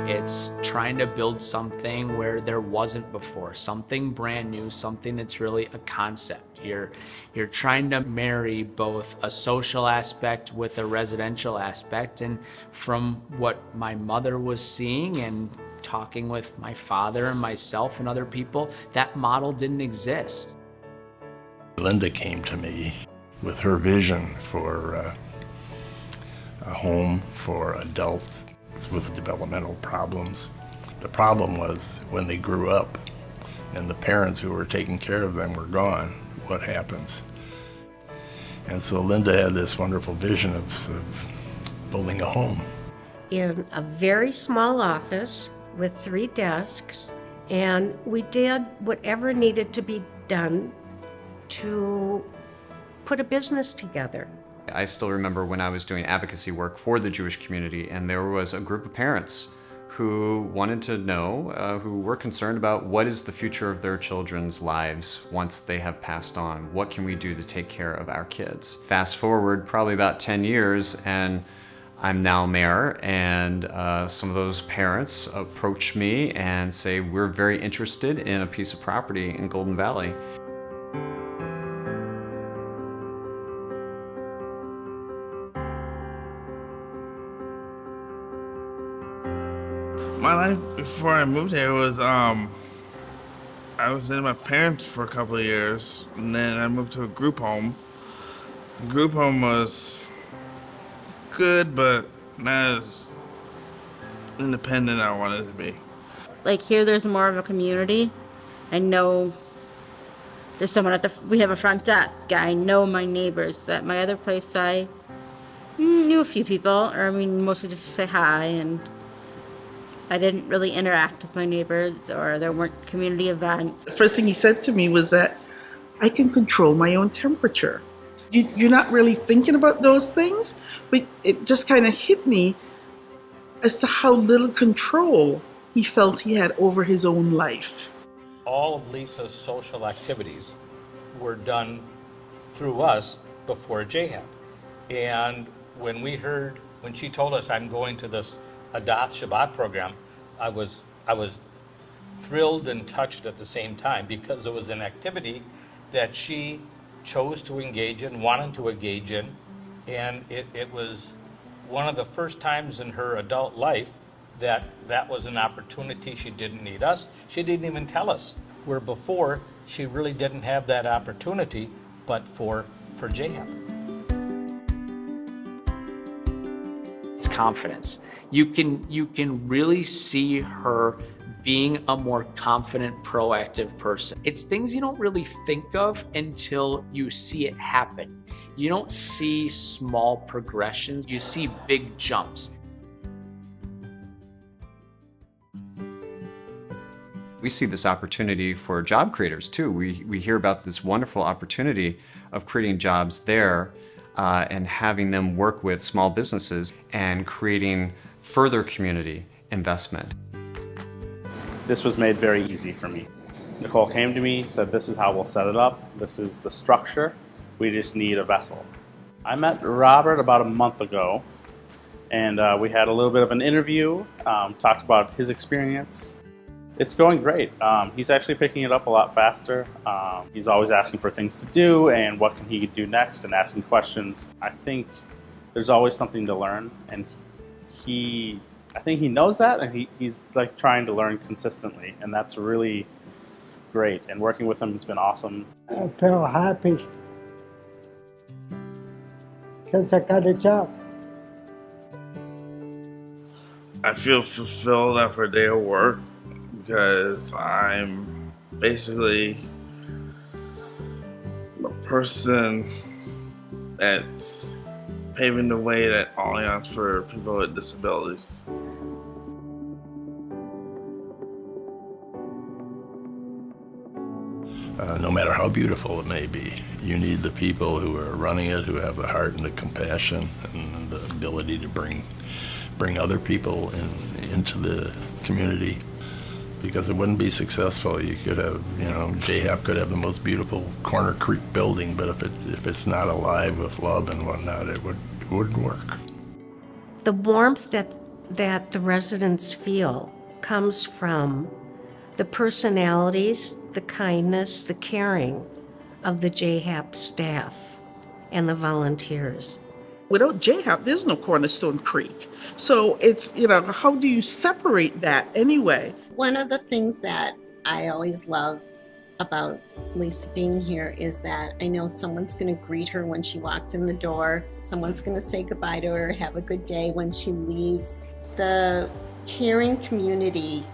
It's trying to build something where there wasn't before, something brand new, something that's really a concept. You're trying to marry both a social aspect with a residential aspect, and from what my mother was seeing and talking with my father and myself and other people, that model didn't exist. Linda came to me with her vision for a home for adults with developmental problems. The problem was when they grew up and the parents who were taking care of them were gone, what happens? And so Linda had this wonderful vision of building a home. In a very small office with 3 desks, and we did whatever needed to be done to put a business together. I still remember when I was doing advocacy work for the Jewish community, and there was a group of parents who wanted to know, who were concerned about what is the future of their children's lives once they have passed on. What can we do to take care of our kids? Fast forward probably about 10 years, and I'm now mayor, and some of those parents approach me and say, we're very interested in a piece of property in Golden Valley. My life before I moved here was, I was in my parents for a couple of years, and then I moved to a group home. The group home was good, but not as independent as I wanted it to be. Like here, there's more of a community. I know there's someone we have a front desk. I know my neighbors. At my other place, I knew a few people, or I mean, mostly just to say hi, and I didn't really interact with my neighbors, or there weren't community events. The first thing he said to me was that I can control my own temperature. You're not really thinking about those things, but it just kind of hit me as to how little control he felt he had over his own life. All of Lisa's social activities were done through us before J-HAP. And when she told us, I'm going to this Adath Shabbat program, I was thrilled and touched at the same time, because it was an activity that she chose to engage in, wanted to engage in, and it was one of the first times in her adult life that was an opportunity. She didn't need us. She didn't even tell us, where before she really didn't have that opportunity, but for J-HAP. It's confidence. You can really see her being a more confident, proactive person. It's things you don't really think of until you see it happen. You don't see small progressions, you see big jumps. We see this opportunity for job creators too. We hear about this wonderful opportunity of creating jobs there and having them work with small businesses and creating further community investment. This was made very easy for me. Nicole came to me, said this is how we'll set it up, this is the structure, we just need a vessel. I met Robert about a month ago, and we had a little bit of an interview, talked about his experience. It's going great. He's actually picking it up a lot faster. He's always asking for things to do and what can he do next and asking questions. I think there's always something to learn, and I think he knows that, and he's like trying to learn consistently, and that's really great. And working with him has been awesome. I feel happy because I got a job. I feel fulfilled after a day of work because I'm basically a person that's paving the way at Allianz for people with disabilities. No matter how beautiful it may be, you need the people who are running it, who have the heart and the compassion and the ability to bring other people into the community. Because it wouldn't be successful. You could have, J-HAP could have the most beautiful Corner Creek building, but if it's not alive with love and whatnot, it wouldn't work. The warmth that that the residents feel comes from the personalities, the kindness, the caring of the J-HAP staff and the volunteers. Without J-HAP, there's no Cornerstone Creek. So it's, how do you separate that anyway? One of the things that I always love about Lisa being here is that I know someone's going to greet her when she walks in the door. Someone's going to say goodbye to her, have a good day when she leaves. The caring community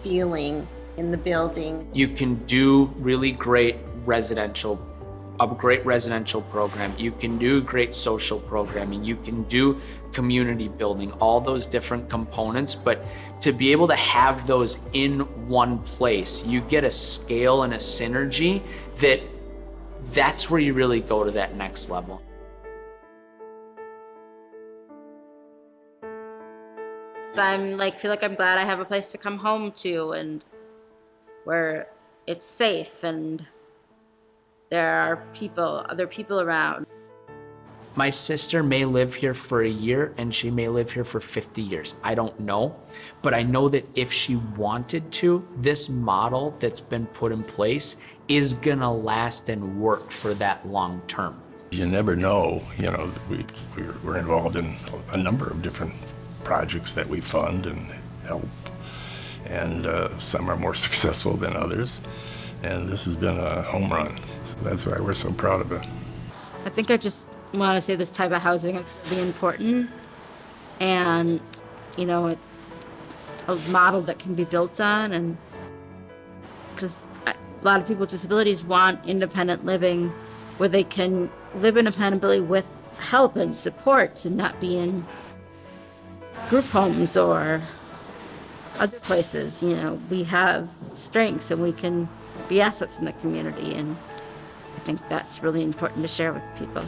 feeling in the building. You can do really great residential program. You can do great social programming. You can do community building, all those different components. But to be able to have those in one place, you get a scale and a synergy that's where you really go to that next level. I'm feel like I'm glad I have a place to come home to, and where it's safe and there are other people around. My sister may live here for a year and she may live here for 50 years. I don't know, but I know that if she wanted to, this model that's been put in place is gonna last and work for that long term. You never know, we're involved in a number of different projects that we fund and help, and some are more successful than others, and this has been a home run. So that's why we're so proud of it. I think I just want to say this type of housing is really important, and a model that can be built on, and because a lot of people with disabilities want independent living where they can live independently with help and supports and not be in group homes or other places. We have strengths and we can be assets in the community, and I think that's really important to share with people.